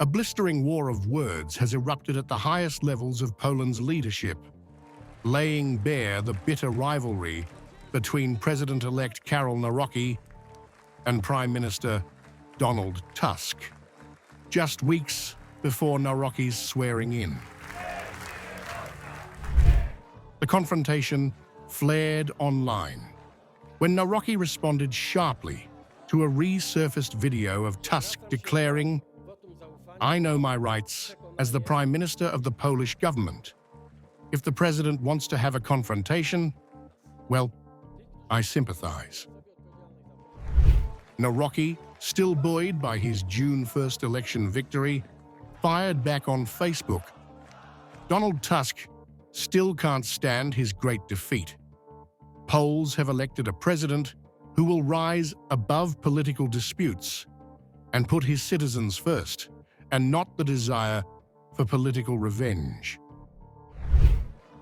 A blistering war of words has erupted at the highest levels of Poland's leadership, laying bare the bitter rivalry between President-elect Karol Nawrocki and Prime Minister Donald Tusk, just weeks before Nawrocki's swearing in. The confrontation flared online when Nawrocki responded sharply to a resurfaced video of Tusk declaring, "I know my rights as the Prime Minister of the Polish government. If the President wants to have a confrontation, well, I sympathize." Nawrocki, still buoyed by his June 1st election victory, fired back on Facebook. Donald Tusk still can't stand his great defeat. Poles have elected a president who will rise above political disputes and put his citizens first, and not the desire for political revenge.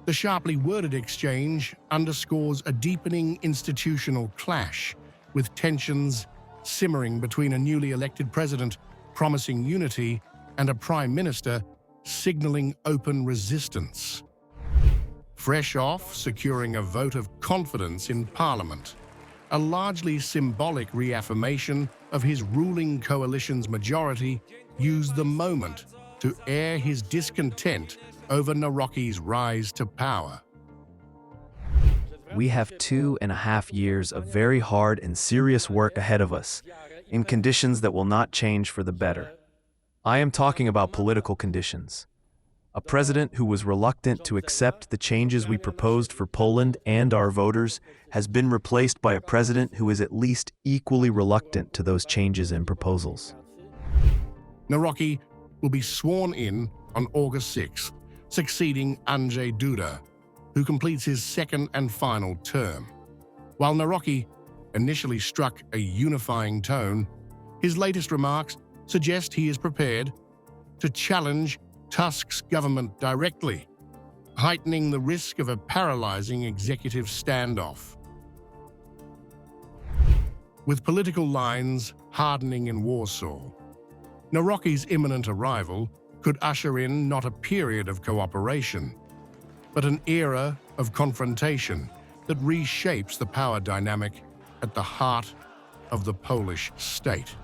The sharply worded exchange underscores a deepening institutional clash, with tensions simmering between a newly elected president promising unity and a prime minister signaling open resistance. Fresh off securing a vote of confidence in Parliament, a largely symbolic reaffirmation of his ruling coalition's majority used the moment to air his discontent over Nawrocki's rise to power. We have 2.5 years of very hard and serious work ahead of us, in conditions that will not change for the better. I am talking about political conditions. A president who was reluctant to accept the changes we proposed for Poland and our voters has been replaced by a president who is at least equally reluctant to those changes and proposals. Nawrocki will be sworn in on August 6th, succeeding Andrzej Duda, who completes his second and final term. While Nawrocki initially struck a unifying tone, his latest remarks suggest he is prepared to challenge Tusk's government directly, heightening the risk of a paralyzing executive standoff. With political lines hardening in Warsaw, Nawrocki's imminent arrival could usher in not a period of cooperation, but an era of confrontation that reshapes the power dynamic at the heart of the Polish state.